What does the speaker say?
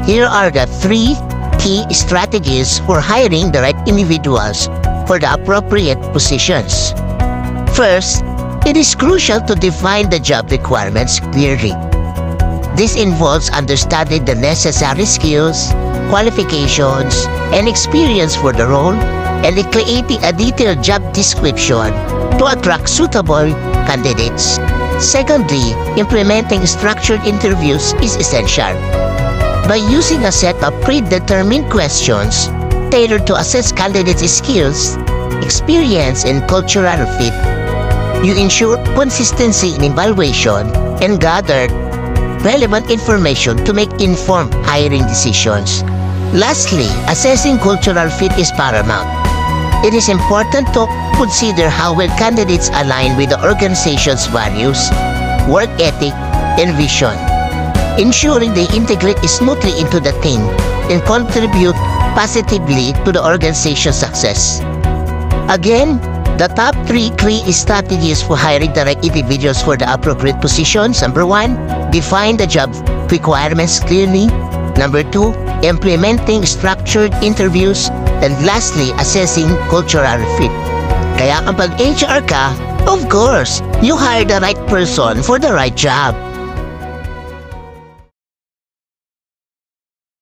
Here are the 3 key strategies for hiring the right individuals for the appropriate positions. First, it is crucial to define the job requirements clearly. This involves understanding the necessary skills, qualifications, and experience for the role, and creating a detailed job description to attract suitable candidates. Secondly, implementing structured interviews is essential. By using a set of predetermined questions tailored to assess candidates' skills, experience, and cultural fit, you ensure consistency in evaluation and gather relevant information to make informed hiring decisions. Lastly, assessing cultural fit is paramount. It is important to consider how well candidates align with the organization's values, work ethic, and vision, ensuring they integrate smoothly into the team and contribute positively to the organization's success. Again, the top 3 key strategies for hiring the right individuals for the appropriate positions. Number 1, define the job requirements clearly. Number 2, implementing structured interviews. And lastly, assessing cultural fit. Kaya kapag HR ka, of course, you hire the right person for the right job.